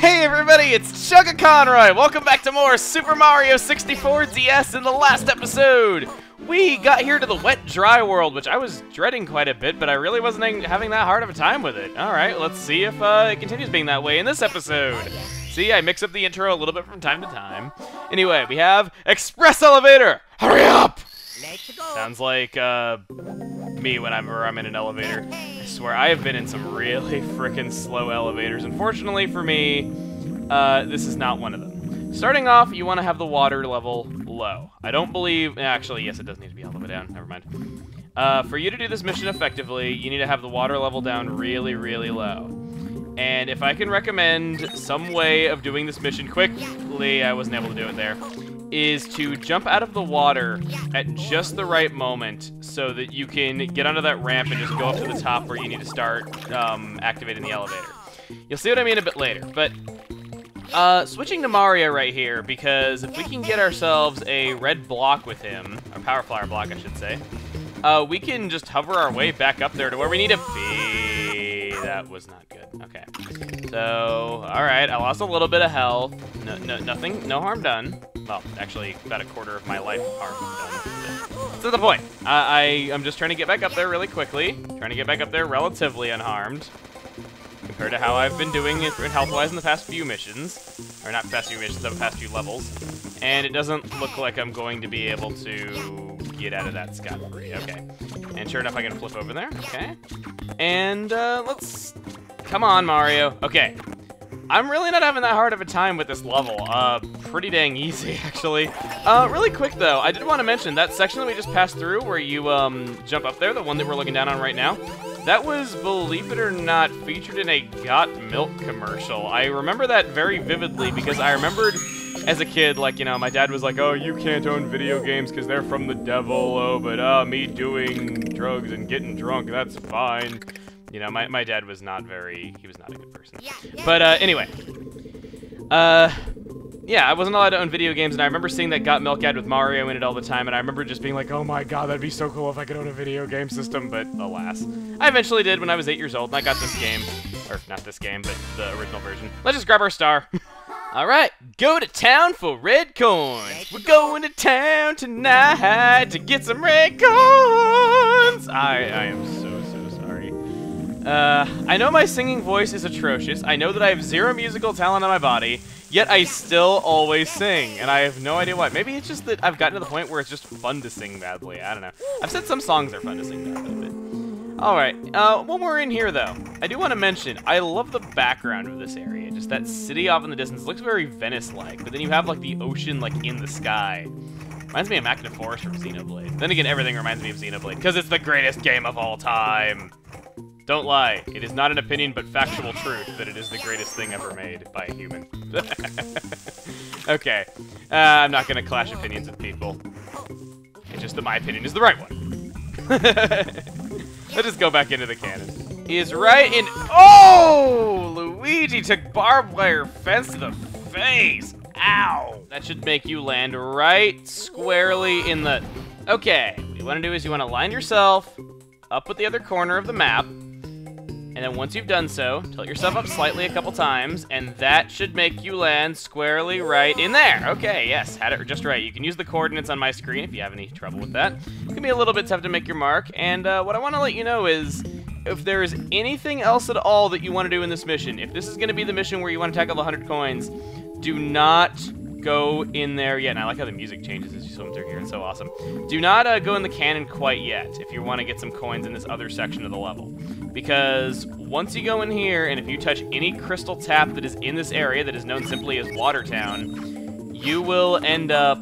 Hey everybody, it's chuggaaconroy! Welcome back to more Super Mario 64 DS. In the last episode, we got here to the wet, dry world, which I was dreading quite a bit, but I really wasn't having that hard of a time with it. Alright, let's see if it continues being that way in this episode. See, I mix up the intro a little bit from time to time. Anyway, we have Express Elevator! Hurry up! Let's go. Sounds like me whenever I'm in an elevator. I swear, I have been in some really frickin' slow elevators. Unfortunately for me, this is not one of them. Starting off, you want to have the water level low. I don't believe... Actually, yes, it does need to be all the way down. Never mind. For you to do this mission effectively, you need to have the water level down really, really low. And if I can recommend some way of doing this mission quickly, I wasn't able to do it there, is to jump out of the water at just the right moment so that you can get onto that ramp and just go up to the top where you need to start activating the elevator. You'll see what I mean a bit later, but switching to Mario right here, because if we can get ourselves a red block with him, or power flower block I should say, we can just hover our way back up there to where we need to be. That was not good. Okay. So, alright, I lost a little bit of health. No harm done. Well, actually, about a quarter of my life harm done. To the point. I'm just trying to get back up there really quickly. Trying to get back up there relatively unharmed. Compared to how I've been doing it health-wise in the past few missions. Or not past few missions, but past few levels. And it doesn't look like I'm going to be able to get out of that scot-free. Okay. And sure enough, I can flip over there. Okay. And let's... Come on, Mario. Okay. I'm really not having that hard of a time with this level. Pretty dang easy, actually. Really quick, though, I did want to mention that section that we just passed through where you jump up there, the one that we're looking down on right now, that was, believe it or not, featured in a Got Milk commercial. I remember that very vividly because I remembered as a kid, like, you know, my dad was like, oh, you can't own video games because they're from the devil, oh, but me doing drugs and getting drunk, that's fine. You know, my dad was not he was not a good person. But anyway, yeah, I wasn't allowed to own video games, and I remember seeing that Got Milk ad with Mario in it all the time, and I remember just being like, oh my god, that'd be so cool if I could own a video game system, but alas. I eventually did when I was 8 years old, and I got this game. Or, not this game, but the original version. Let's just grab our star. Alright, go to town for red coins. We're going to town tonight to get some red coins. I am so sorry. I know my singing voice is atrocious. I know that I have zero musical talent on my body, yet I still always sing, and I have no idea why. Maybe it's just that I've gotten to the point where it's just fun to sing badly. I don't know. I've said some songs are fun to sing badly, but... Alright, when we're in here, though, I do want to mention, I love the background of this area. Just that city off in the distance. It looks very Venice-like, but then you have, like, the ocean, like, in the sky. Reminds me of Machina Forest from Xenoblade. Then again, everything reminds me of Xenoblade, because it's the greatest game of all time. Don't lie, it is not an opinion but factual truth that it is the greatest thing ever made by a human. Okay, I'm not gonna clash opinions with people. It's just that my opinion is the right one. Let's just go back into the cannon. He is right in... Oh! Luigi took barbed wire fence to the face! Ow! That should make you land right squarely in the... Okay, what you want to do is you want to line yourself up with the other corner of the map, and then once you've done so, tilt yourself up slightly a couple times, and that should make you land squarely right in there. Okay, yes, had it just right. You can use the coordinates on my screen if you have any trouble with that. It can be a little bit tough to make your mark, and what I want to let you know is, if there is anything else at all that you want to do in this mission, if this is going to be the mission where you want to tackle the 100 coins, do not go in there yet. And I like how the music changes as you swim through here. It's so awesome. Do not go in the cannon quite yet if you want to get some coins in this other section of the level. Because once you go in here, and if you touch any crystal tap that is in this area that is known simply as Watertown, you will end up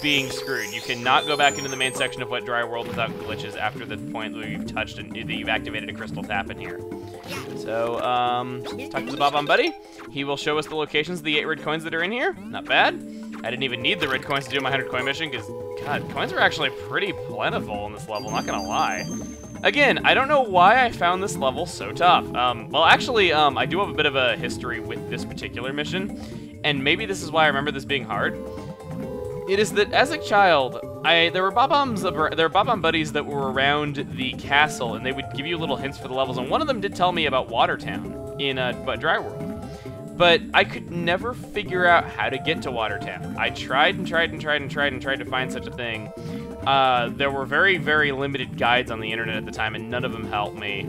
being screwed. You cannot go back into the main section of Wet Dry World without glitches after the point where you've touched and that you've activated a crystal tap in here. So, let's talk to the Bob-omb Buddy. He will show us the locations of the 8 red coins that are in here. Not bad. I didn't even need the red coins to do my 100 coin mission, because, God, coins are actually pretty plentiful in this level, not gonna lie. Again, I don't know why I found this level so tough. Well, actually, I do have a bit of a history with this particular mission, and maybe this is why I remember this being hard. It is that as a child, there were Bob-omb buddies that were around the castle, and they would give you little hints for the levels, and one of them did tell me about Watertown in Dry World. but I could never figure out how to get to Watertown. I tried and tried and tried and tried and tried to find such a thing. There were very, very limited guides on the internet at the time, and none of them helped me.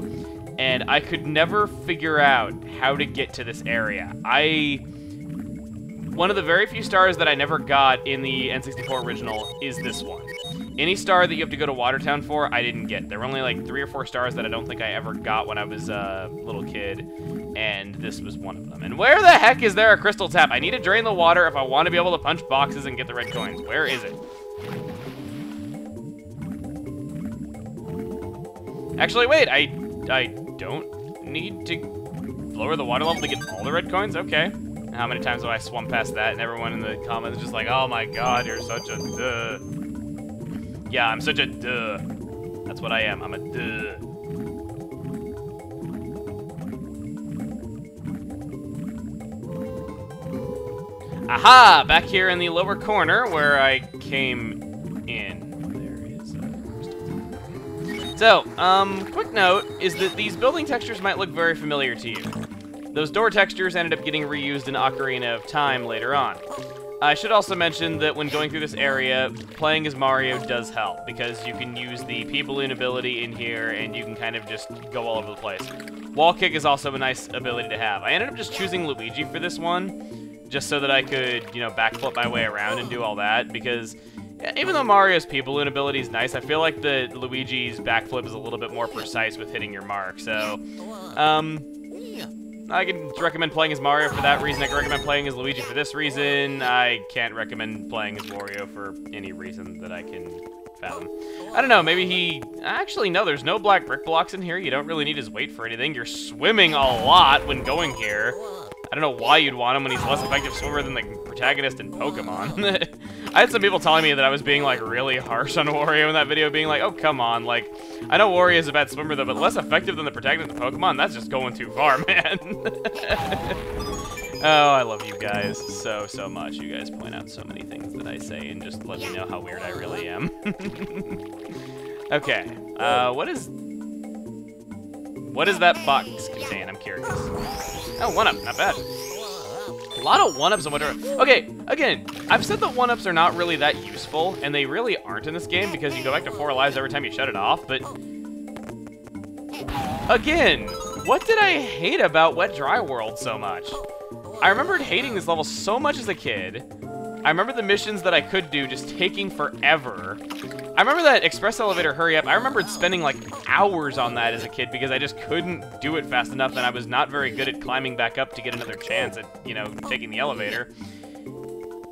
And I could never figure out how to get to this area. One of the very few stars that I never got in the N64 original is this one. Any star that you have to go to Watertown for, I didn't get. There were only like 3 or 4 stars that I don't think I ever got when I was a little kid, and this was one of them. And where the heck is there a crystal tap? I need to drain the water if I want to be able to punch boxes and get the red coins. Where is it? Actually, wait, I don't need to lower the water level to get all the red coins? Okay. How many times have I swum past that, and everyone in the comments is just like, oh my god, you're such a duh. Yeah, I'm such a duh. That's what I am. I'm a duh. Aha! Back here in the lower corner where I came in. So, quick note is that these building textures might look very familiar to you. Those door textures ended up getting reused in Ocarina of Time later on. I should also mention that when going through this area, playing as Mario does help, because you can use the pea balloon ability in here, and you can kind of just go all over the place. Wall kick is also a nice ability to have. I ended up just choosing Luigi for this one, just so that I could, you know, backflip my way around and do all that, because even though Mario's pea balloon ability is nice, I feel like the Luigi's backflip is a little bit more precise with hitting your mark, so, I can recommend playing as Mario for that reason. I can recommend playing as Luigi for this reason. I can't recommend playing as Wario for any reason that I can fathom. I don't know, maybe he... Actually, no, there's no black brick blocks in here. You don't really need his weight for anything. You're swimming a lot when going here. I don't know why you'd want him when he's less effective swimmer than the protagonist in Pokemon. I had some people telling me that I was being, like, really harsh on Wario in that video, being like, oh, come on, like, I know Wario's a bad swimmer, though, but less effective than the protagonist in Pokemon? That's just going too far, man. Oh, I love you guys so, so much. You guys point out so many things that I say and just let me know how weird I really am. Okay, what does that box contain? I'm curious. Oh, 1-up, not bad. A lot of 1-ups on whatever. Okay, again, I've said that 1-ups are not really that useful, and they really aren't in this game because you go back to 4 lives every time you shut it off, but... Again, what did I hate about Wet Dry World so much? I remembered hating this level so much as a kid. I remember the missions that I could do just taking forever. I remember that express elevator hurry up. I remembered spending like hours on that as a kid because I just couldn't do it fast enough, and I was not very good at climbing back up to get another chance at, you know, taking the elevator.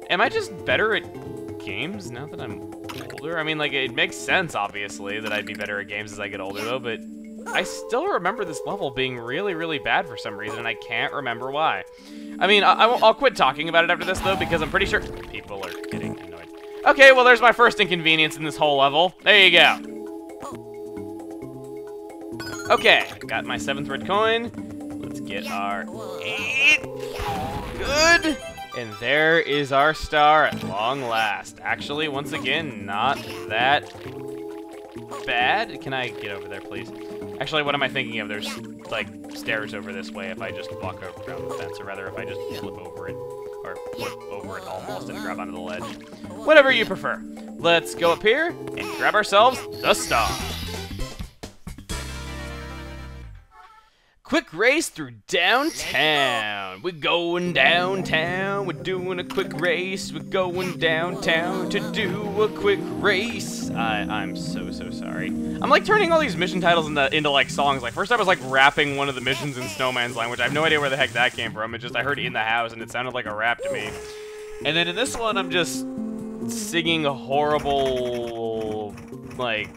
Am I just better at games now that I'm older? I mean, like, it makes sense, obviously, that I'd be better at games as I get older, though, but I still remember this level being really, really bad for some reason, and I can't remember why. I mean, I'll quit talking about it after this, though, because I'm pretty sure people are getting annoyed. Okay, well, there's my first inconvenience in this whole level. There you go. Okay, got my 7th red coin. Let's get our 8. Good. And there is our star at long last. Actually, once again, not that bad. Can I get over there, please? Actually, what am I thinking of? There's, like, stairs over this way if I just walk around the fence, or rather if I just flip over it, or flip over it almost and grab onto the ledge. Whatever you prefer. Let's go up here and grab ourselves the star. Quick race through downtown. We're going downtown. We're doing a quick race. We're going downtown to do a quick race. I'm so sorry. I'm like turning all these mission titles into like songs. Like first I was like rapping one of the missions in Snowman's Land, which I have no idea where the heck that came from. It just I heard In the House and it sounded like a rap to me. And then in this one I'm just singing a horrible, like,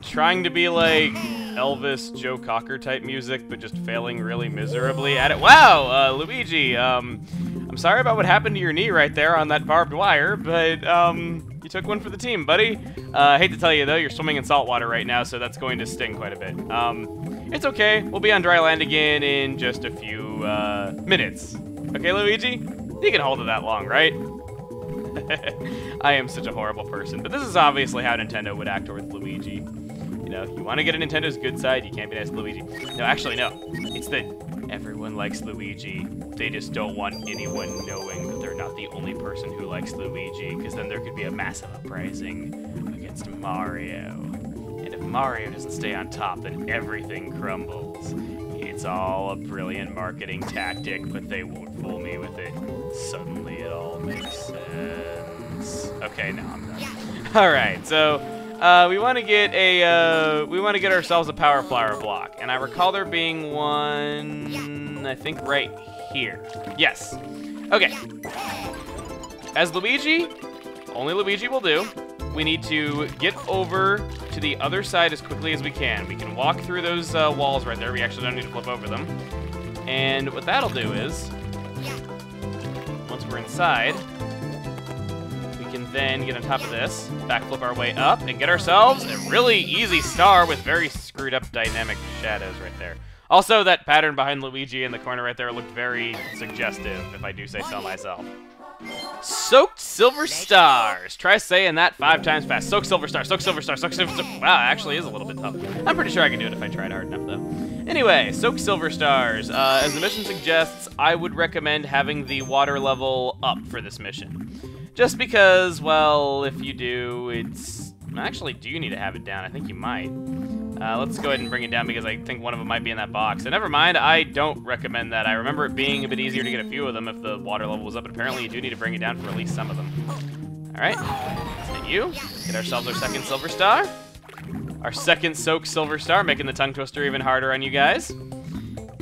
trying to be like Elvis, Joe Cocker type music, but just failing really miserably at it. Wow, Luigi, I'm sorry about what happened to your knee right there on that barbed wire, but you took one for the team, buddy. I hate to tell you though, you're swimming in salt water right now, so that's going to sting quite a bit. It's okay, we'll be on dry land again in just a few minutes. Okay, Luigi? You can hold it that long, right? I am such a horrible person, but this is obviously how Nintendo would act towards Luigi. You know, you want to get a Nintendo's good side, you can't be nice to Luigi. No, actually, no. It's the Everyone likes Luigi. They just don't want anyone knowing that they're not the only person who likes Luigi, because then there could be a massive uprising against Mario. And if Mario doesn't stay on top, then everything crumbles. It's all a brilliant marketing tactic, but they won't fool me with it. Suddenly it all makes sense. Okay, now I'm done. Alright, so we want to get ourselves a power flower block, and I recall there being one, I think, right here. Yes. Okay. As Luigi, only Luigi will do. We need to get over to the other side as quickly as we can. We can walk through those walls right there. We actually don't need to flip over them. And what that'll do is, once we're inside, we can then get on top of this, backflip our way up, and get ourselves a really easy star with very screwed up dynamic shadows right there. Also, that pattern behind Luigi in the corner right there looked very suggestive, if I do say so myself. Soaked silver stars. Try saying that 5 times fast. Soaked silver stars, soaked silver stars, soaked silver stars. Wow, it actually is a little bit tough. I'm pretty sure I can do it if I tried hard enough, though. Anyway, soaked silver stars. As the mission suggests, I would recommend having the water level up for this mission. Just because, well, if you do, it's... Actually, do you need to have it down? I think you might. Let's go ahead and bring it down because I think one of them might be in that box. And never mind, I don't recommend that. I remember it being a bit easier to get a few of them if the water level was up, but apparently you do need to bring it down for at least some of them. Alright, continue. Get ourselves our second silver star. Our second soaked silver star, making the tongue twister even harder on you guys.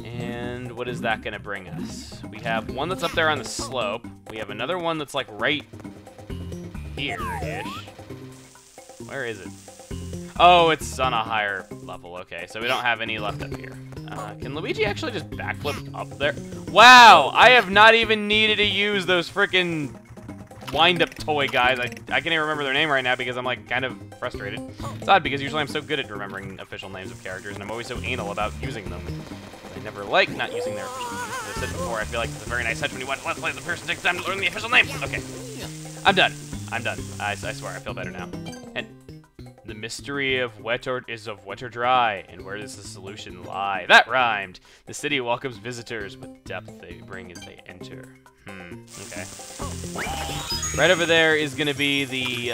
And what is that going to bring us? We have one that's up there on the slope. We have another one that's like right here-ish. Where is it? Oh, it's on a higher level. Okay, so we don't have any left up here. Can Luigi actually just backflip up there? Wow, I have not even needed to use those frickin' wind-up toy guys. I can't even remember their name right now because I'm like kind of frustrated. It's odd because usually I'm so good at remembering official names of characters and I'm always so anal about using them. I never like not using their official names. As I said before, I feel like it's a very nice touch when you watch Let's Play the person takes time to learn the official name. Okay, I'm done. I'm done. I swear, I feel better now. And the mystery of wet or dry, and where does the solution lie? That rhymed. The city welcomes visitors with depth they bring as they enter. Okay. Right over there is going to be the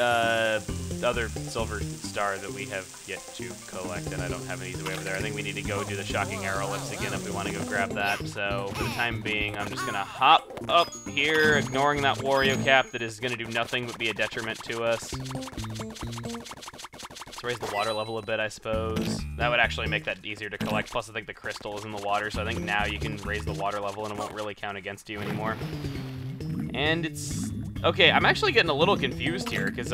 other silver star that we have yet to collect, and I don't have an easy way over there. I think we need to go do the shocking arrow lifts again if we want to go grab that. So for the time being, I'm just going to hop up here, ignoring that Wario cap that is going to do nothing but be a detriment to us. Let's raise the water level a bit, I suppose. That would actually make that easier to collect. Plus, I think the crystal is in the water, so I think now you can raise the water level and it won't really count against you anymore. And it's... Okay, I'm actually getting a little confused here, because,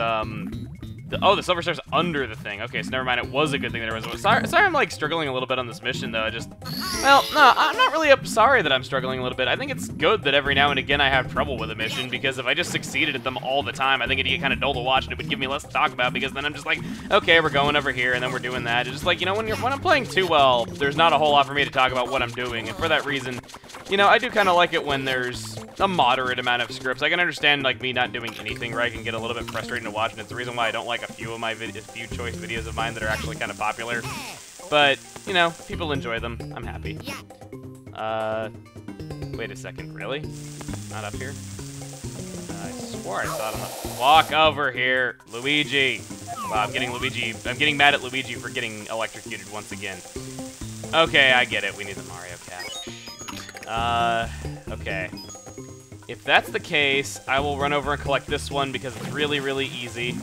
the silver star's under the thing. Okay, so never mind, it was a good thing that it was... Sorry, I'm, like, struggling a little bit on this mission, though. Well, no, I'm not really sorry that I'm struggling a little bit. I think it's good that every now and again I have trouble with a mission, because if I just succeeded at them all the time, I think it'd get kind of dull to watch, and it would give me less to talk about, because then I'm just like, okay, we're going over here, and then we're doing that. It's just like, you know, when I'm playing too well, there's not a whole lot for me to talk about what I'm doing, and for that reason, you know, I do kind of like it when there's a moderate amount of scripts. I can understand, like, me not doing anything right can get a little bit frustrating to watch, and it's the rean why I don't like a few of my few choice videos of mine that are actually kind of popular. But, you know, people enjoy them. I'm happy. Wait a second, really? Not up here? I swore I saw him. Walk over here, Luigi. Wow, I'm getting mad at Luigi for getting electrocuted once again. Okay, I get it. We need the Mario cap. Okay. If that's the case, I will run over and collect this one because it's really, really easy.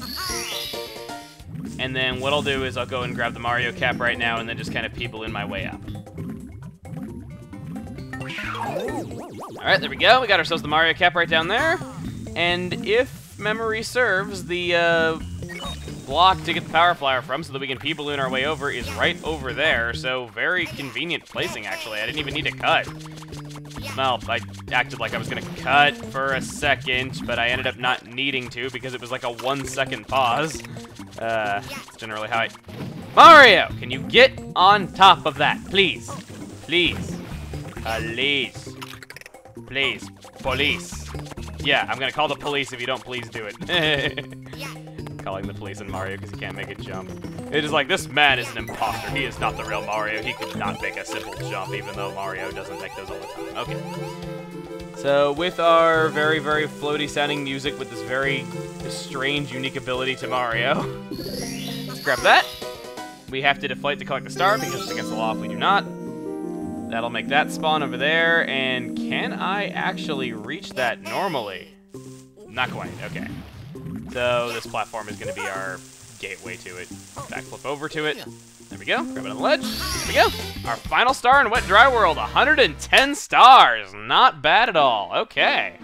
And then what I'll do is I'll go and grab the Mario cap right now and then just kind of people in my way up. Alright, there we go. We got ourselves the Mario cap right down there. And if memory serves, the block to get the power flower from so that we can people in our way over is right over there. So very convenient placing, actually. I didn't even need to cut. Well, I acted like I was going to cut for a second, but I ended up not needing to because it was like a 1-second pause. That's generally how Mario, can you get on top of that, please? Please. Please. Please. Police. Yeah, I'm going to call the police if you don't please do it. calling the police on Mario because he can't make a jump. It is like, this man is an imposter. He is not the real Mario. He could not make a simple jump, even though Mario doesn't make those all the time. Okay. So, with our very, very floaty-sounding music with this very strange, unique ability to Mario, let's grab that. We have to deflate to collect the star, because it's against the law if we do not. That'll make that spawn over there, and can I actually reach that normally? Not quite, okay. So this platform is going to be our gateway to it. Backflip over to it. There we go, grab it on the ledge. There we go. Our final star in Wet Dry World, 110 stars. Not bad at all, okay.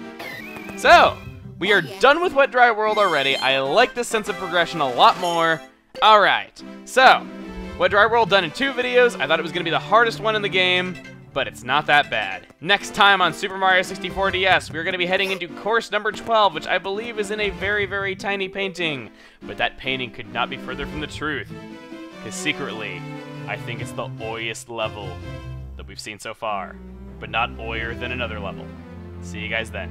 So, we are done with Wet Dry World already. I like this sense of progression a lot more. Alright, so, Wet Dry World done in 2 videos. I thought it was going to be the hardest one in the game, but it's not that bad. Next time on Super Mario 64 DS, we're going to be heading into course number 12, which I believe is in a very, very tiny painting. But that painting could not be further from the truth, because secretly, I think it's the oiest level that we've seen so far, but not oier than another level. See you guys then.